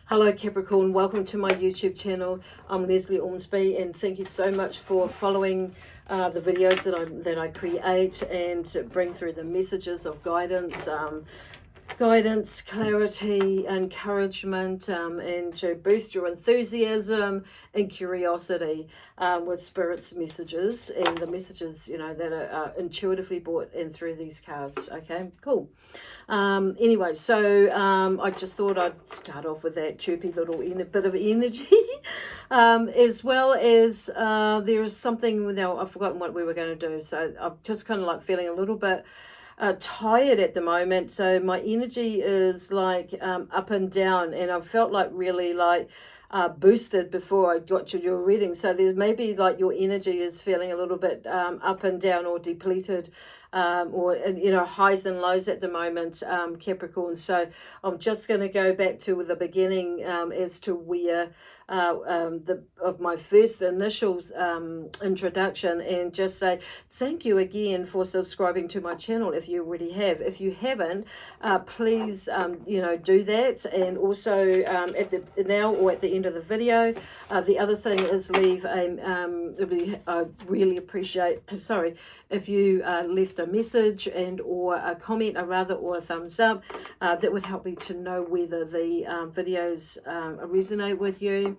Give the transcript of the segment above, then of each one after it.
Hello Capricorn, welcome to my YouTube channel. I'm Leslie Ormsby and thank you so much for following the videos that I create and bring through the messages of guidance, clarity, encouragement, and to boost your enthusiasm and curiosity with Spirit's messages and the messages, that are intuitively brought in through these cards. Okay, cool. Anyway, so I just thought I'd start off with that chirpy little bit of energy, as well as there is something, now I've forgotten what we were going to do, so I'm just kind of like feeling a little bit tired at the moment, so my energy is like up and down, and I felt like really like boosted before I got to your reading. So there's maybe like your energy is feeling a little bit up and down or depleted, or highs and lows at the moment, Capricorn. So I'm just going to go back to the beginning as to where of my first initial introduction, and just say thank you again for subscribing to my channel if you already have. If you haven't, please do that, and also at the now or at the end of the video, the other thing is leave a I really appreciate, sorry, if you left a message and or a comment, or a thumbs up. That would help me to know whether the videos resonate with you.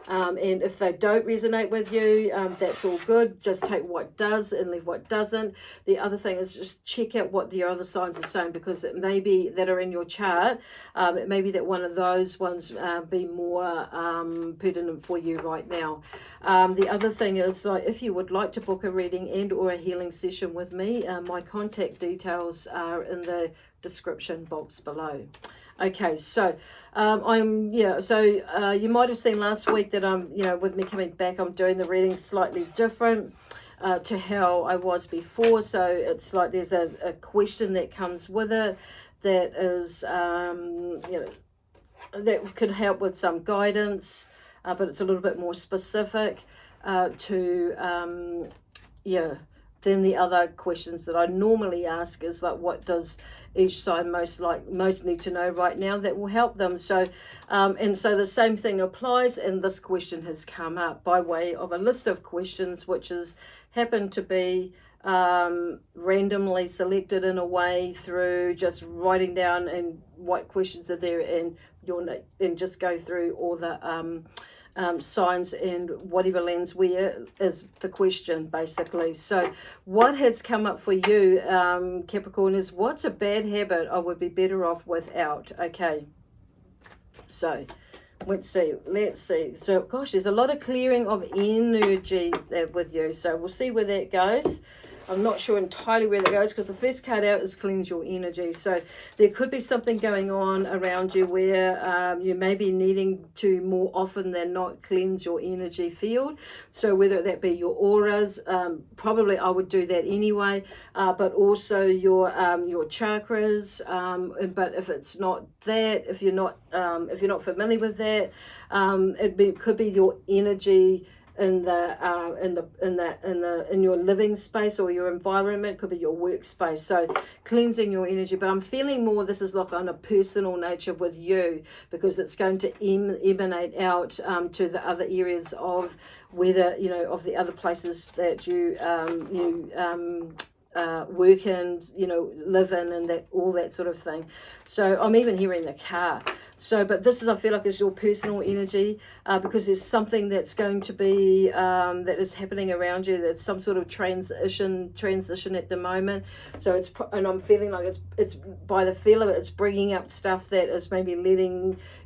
And if they don't resonate with you, that's all good. Just take what does and leave what doesn't. The other thing is just check out what the other signs are saying, because it may be that are in your chart. It may be that one of those ones be more pertinent for you right now. The other thing is, like, if you would like to book a reading and or a healing session with me, my contact details are in the description box below. Okay, so you might have seen last week that I'm, with me coming back, I'm doing the readings slightly different to how I was before. So it's like there's a question that comes with it that is, that can help with some guidance, but it's a little bit more specific than the other questions that I normally ask, is like, what does each sign most need to know right now that will help them. So and so the same thing applies, and this question has come up by way of a list of questions which has happened to be randomly selected in a way through just writing down and what questions are there, and just go through all the signs and whatever lands where is the question, basically. So what has come up for you, Capricorn, is what's a bad habit I would be better off without? Okay, so let's see. So gosh, there's a lot of clearing of energy there with you, so we'll see where that goes. I'm not sure entirely where that goes, because the first card out is cleanse your energy. So there could be something going on around you where you may be needing to more often than not cleanse your energy field. So whether that be your auras, probably I would do that anyway, but also your chakras. But if it's not that, if you're not familiar with that, could be your energy in your living space or your environment, could be your workspace. So cleansing your energy, but I'm feeling more this is like on a personal nature with you, because it's going to emanate out to the other areas of whether of the other places that you work in, live in, and that, all that sort of thing. So I'm even hearing the car. So, but this is, I feel like, is your personal energy, because there's something that's going to be that is happening around you. There's some sort of transition at the moment. So and I'm feeling like it's by the feel of it, it's bringing up stuff that is maybe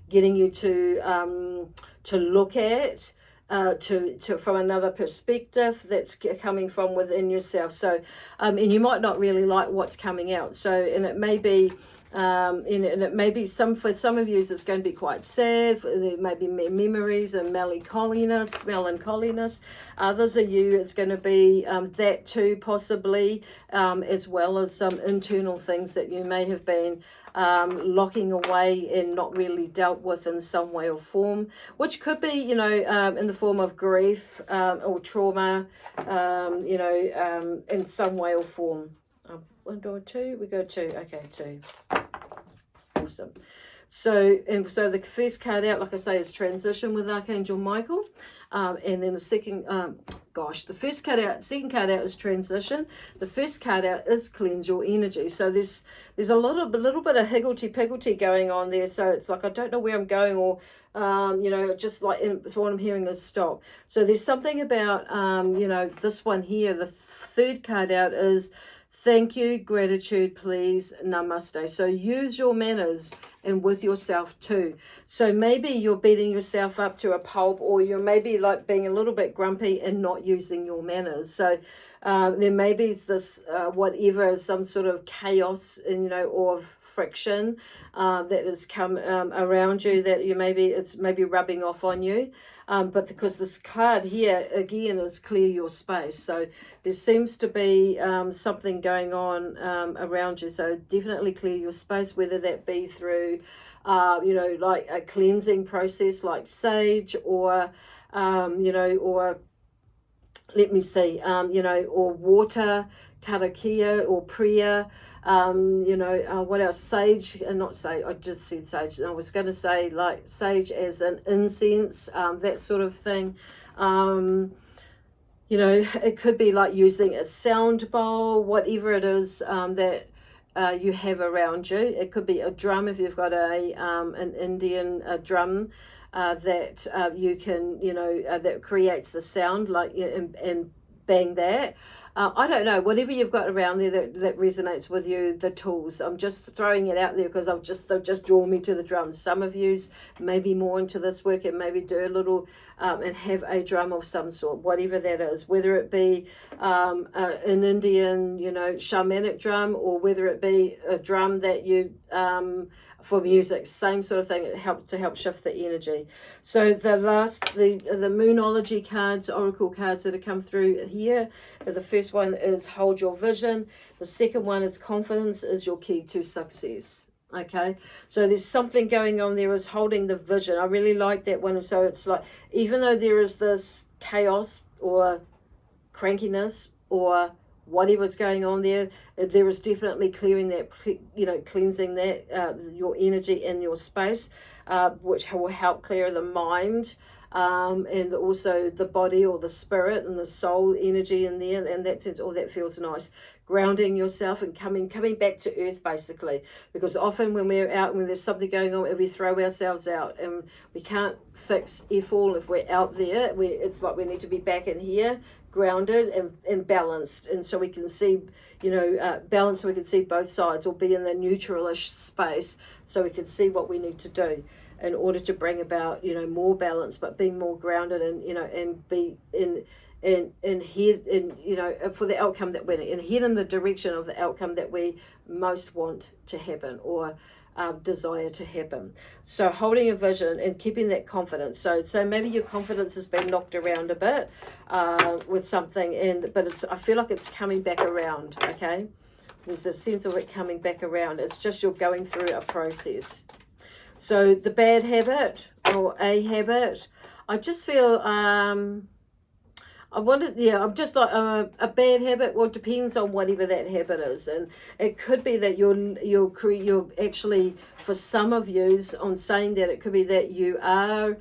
getting you to look at. From another perspective that's coming from within yourself. So and you might not really like what's coming out. So, and it may be and it may be for some of you it's going to be quite sad. There may be memories and melancholiness. Others of you, it's going to be that too, possibly, as well as some internal things that you may have been locking away and not really dealt with in some way or form, which could be in the form of grief or trauma, in some way or form. 1 or 2, we go 2. Okay, 2. Awesome. So the first card out, like I say, is transition with Archangel Michael. And then the second, the first card out, second card out is transition. The first card out is cleanse your energy. So there's a little bit of higgledy-piggledy going on there. So it's like, I don't know where I'm going, or just like what I'm hearing is stop. So there's something about, this one here, the third card out is thank you, gratitude, please, namaste. So use your manners and with yourself too. So maybe you're beating yourself up to a pulp, or you're maybe like being a little bit grumpy and not using your manners. So there may be this, whatever, some sort of chaos, and or friction that has come around you, that it's maybe rubbing off on you. But because this card here, again, is clear your space. So there seems to be something going on around you. So definitely clear your space, whether that be through, like a cleansing process like sage, or, or let me see, or water, karakia, or prayer. What else? Sage, not sage, I just said sage. I was going to say like sage as an incense, that sort of thing. It could be like using a sound bowl, whatever it is that you have around you. It could be a drum if you've got an Indian drum that you can, that creates the sound, like, and bang that. I don't know, whatever you've got around there that resonates with you, the tools. I'm just throwing it out there because they've just drawn me to the drums. Some of yous may be more into this work and maybe do a little and have a drum of some sort, whatever that is, whether it be an Indian, shamanic drum, or whether it be a drum that you for music, same sort of thing. It helps to help shift the energy. So the Moonology cards, oracle cards that have come through here, the first one is hold your vision. The second one is confidence is your key to success. Okay, so there's something going on there, is holding the vision. I really like that one. So it's like, even though there is this chaos or crankiness or whatever's going on there, there is definitely clearing that, cleansing that, your energy in your space, which will help clear the mind, and also the body, or the spirit and the soul energy in there. And that sense, that feels nice. Grounding yourself and coming back to earth, basically, because often when we're out, when there's something going on, we throw ourselves out and we can't fix all if we're out there. It's like we need to be back in here, grounded and balanced, and so we can see, balanced, so we can see both sides, or be in the neutral-ish space, so we can see what we need to do in order to bring about, more balance, but being more grounded, and and be in head, for the outcome that we're in, head in the direction of the outcome that we most want to happen, or desire to happen. So holding a vision and keeping that confidence. So maybe your confidence has been knocked around a bit with something, but I feel like it's coming back around. Okay, there's a sense of it coming back around. It's just you're going through a process. So the bad habit, or a habit, I just feel I'm just like a bad habit. Well, it depends on whatever that habit is, and it could be that you're actually, for some of yous, on saying that, it could be that you are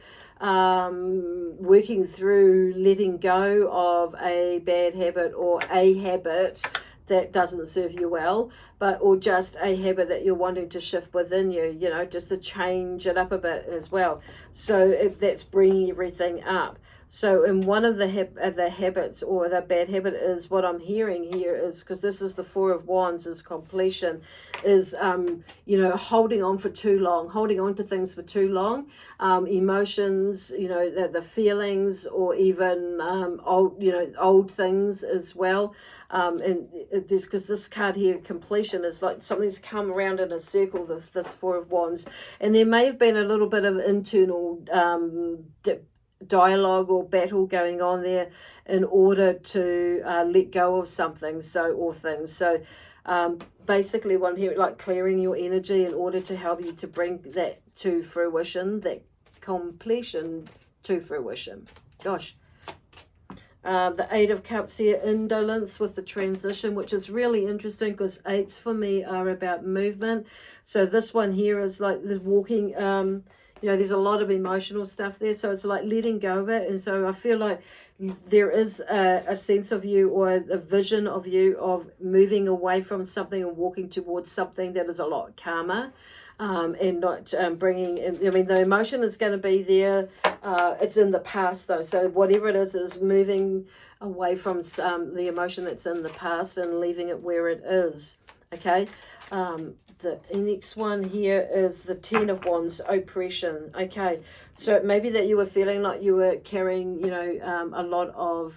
working through letting go of a bad habit, or a habit that doesn't serve you well, or just a habit that you're wanting to shift within you, just to change it up a bit as well. So if that's bringing everything up. So in one of the habits, or the bad habit, is what I'm hearing here is, because this is the Four of Wands, is completion, is holding on for too long, holding on to things for too long, emotions, the feelings, or even old things as well. And this, because this card here, completion, is like something's come around in a circle, this Four of Wands, and there may have been a little bit of internal dialogue or battle going on there in order to let go of something, or things. So basically what I'm hearing, like clearing your energy in order to help you to bring that to fruition, that completion to fruition. Gosh. The Eight of Cups here, indolence with the transition, which is really interesting because eights for me are about movement. So this one here is like the walking, you know, there's a lot of emotional stuff there. So it's like letting go of it. And so I feel like there is a sense of you, or a vision of you, of moving away from something and walking towards something that is a lot calmer. And not bringing in, I mean, the emotion is going to be there. It's in the past though. So whatever it is moving away from the emotion that's in the past and leaving it where it is. Okay. The next one here is the Ten of Wands, oppression. Okay, so it may be that you were feeling like you were carrying, you know, a lot of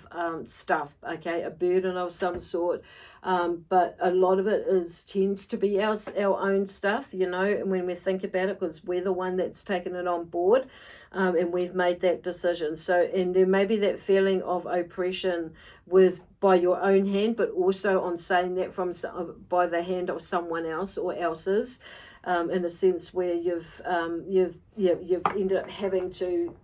stuff, okay, a burden of some sort, but a lot of it tends to be our own stuff, you know, and when we think about it, because we're the one that's taken it on board, and we've made that decision. So, and there may be that feeling of oppression by your own hand, but also on saying that from by the hand of someone else or else's, in a sense where you've ended up having to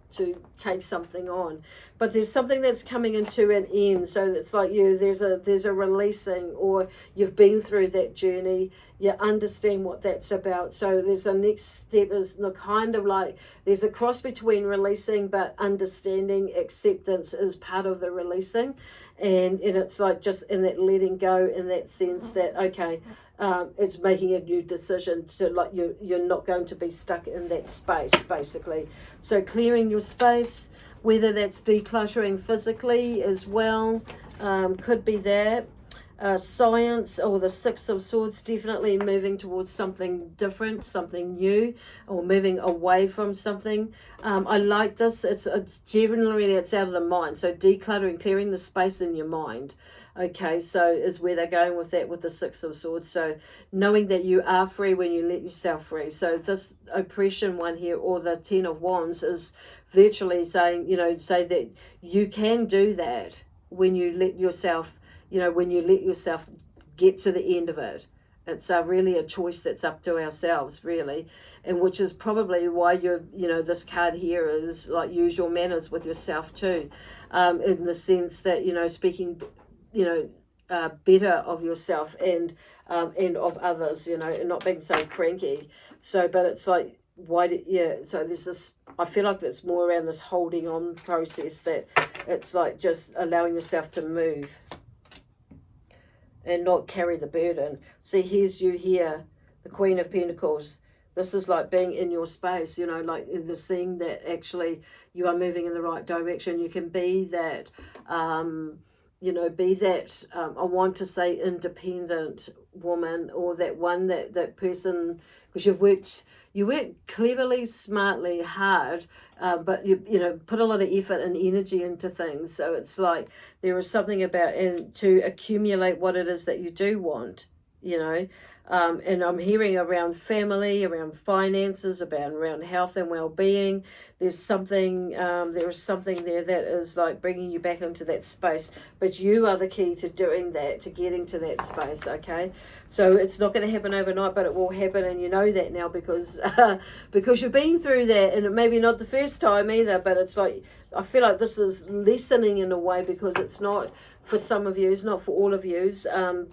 take something on. But there's something that's coming into an end. So it's like there's a releasing, or you've been through that journey. You understand what that's about. So there's a next step is the kind of like there's a cross between releasing, but understanding, acceptance is part of the releasing. And it's like just in that letting go, in that sense that, okay, it's making a new decision to, like, you're not going to be stuck in that space, basically. So clearing your space, whether that's decluttering physically as well, could be that. Science, or the Six of Swords, definitely moving towards something different, something new, or moving away from something. I like this. It's generally it's out of the mind. So decluttering, clearing the space in your mind. Okay, so is where they're going with that, with the Six of Swords. So knowing that you are free when you let yourself free. So this oppression one here, or the Ten of Wands, is virtually saying, you know, say that you can do that when you let yourself, you know, when you let yourself get to the end of it. It's really a choice that's up to ourselves, really. And which is probably why you know, this card here is like use your manners with yourself too, in the sense that, you know, speaking, you know, better of yourself and of others, you know, and not being so cranky. So, but it's like, so there's this, I feel like it's more around this holding on process, that it's like just allowing yourself to move and not carry the burden. See, here's you here, the Queen of Pentacles. This is like being in your space, you know, like the seeing that actually you are moving in the right direction. You can be that, you know, be that, I want to say independent woman, or that one, that person, because you work cleverly, smartly, hard, but you know, put a lot of effort and energy into things. So it's like there is something about, and to accumulate what it is that you do want, you know. And I'm hearing around family, around finances, around health and well-being. There's something, there is something there that is like bringing you back into that space. But you are the key to doing that, to getting to that space, okay? So it's not going to happen overnight, but it will happen, and you know that now because you've been through that, and it maybe not the first time either, but it's like, I feel like this is lessening in a way, because it's not for some of you, it's not for all of you,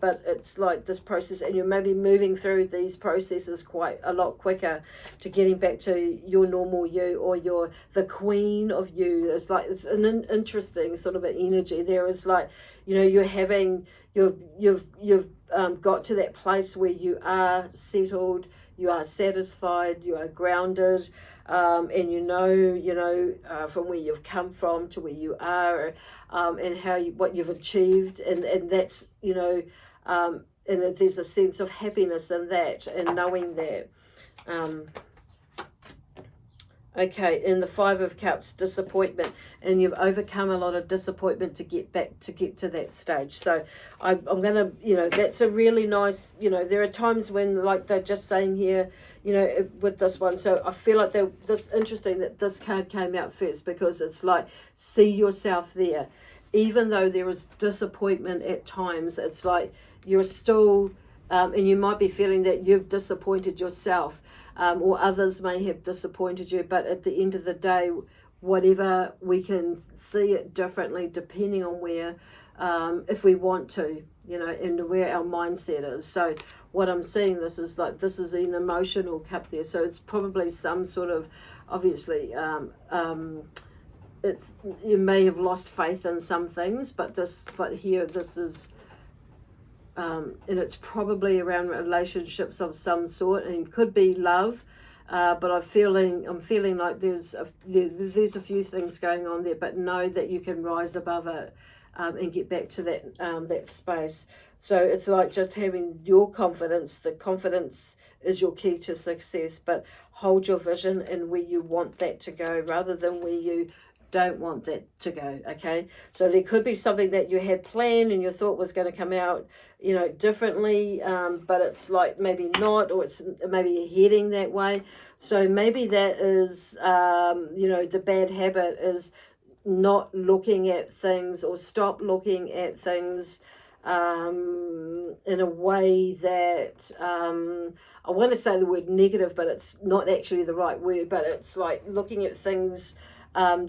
but it's like this process, and you're maybe moving through these processes quite a lot quicker to getting back to your normal you, or the queen of you. It's like, it's an interesting sort of an energy there. Is like, you know, you've got to that place where you are settled, you are satisfied, you are grounded, and you know from where you've come from to where you are, and what you've achieved, and that's, you know, and there's a sense of happiness in that, and knowing that. Okay, in the Five of Cups, disappointment, and you've overcome a lot of disappointment to get to that stage. So I'm going to, you know, that's a really nice, you know, there are times when, like they're just saying here, you know, with this one. So I feel like this interesting that this card came out first, because it's like, see yourself there. Even though there is disappointment at times, it's like you're still, and you might be feeling that you've disappointed yourself, or others may have disappointed you, but at the end of the day, whatever, we can see it differently depending on where, if we want to, you know, and where our mindset is. So what I'm seeing, this is like, this is an emotional cup there, so it's probably some sort of, obviously, it's, you may have lost faith in some things, but here this is, and it's probably around relationships of some sort, and it could be love, but I'm feeling like there's a few things going on there, but know that you can rise above it, and get back to that space. So it's like just having your confidence. The confidence is your key to success, but hold your vision and where you want that to go rather than where you don't want that to go. Okay, so there could be something that you had planned and you thought was going to come out, you know, differently, but it's like maybe not, or it's maybe heading that way. So maybe that is, you know, the bad habit is not looking at things, or stop looking at things in a way that, I want to say the word negative, but it's not actually the right word, but it's like looking at things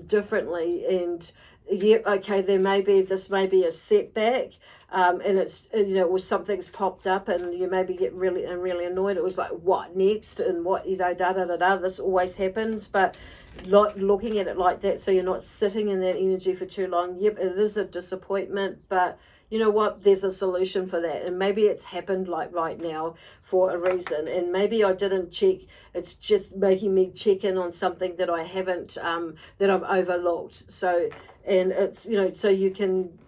differently. And yeah, okay, this may be a setback, and it's, you know, or something's popped up and you maybe get really annoyed. It was like, what next, and what, you know, this always happens. But not looking at it like that, so you're not sitting in that energy for too long. Yep, it is a disappointment, but you know what, there's a solution for that, and maybe it's happened like right now for a reason, and maybe I didn't check. It's just making me check in on something that I haven't, that I've overlooked. So, and it's, you know, so you can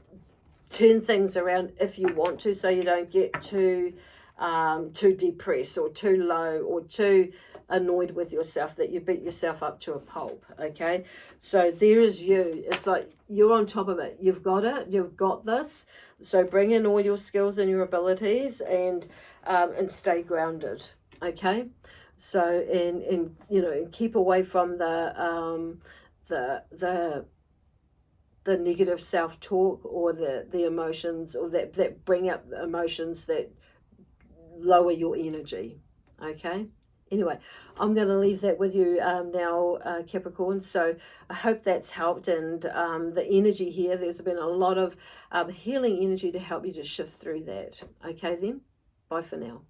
turn things around if you want to, so you don't get too depressed or too low or too annoyed with yourself that you beat yourself up to a pulp. Okay, so there is you. It's like you're on top of it. You've got it. You've got this. So bring in all your skills and your abilities, and stay grounded. Okay, so and you know, keep away from the negative self-talk, or the emotions, or that bring up the emotions that lower your energy. Okay, anyway, I'm going to leave that with you now, Capricorn. So I hope that's helped, and the energy here, there's been a lot of healing energy to help you to shift through that. Okay then, bye for now.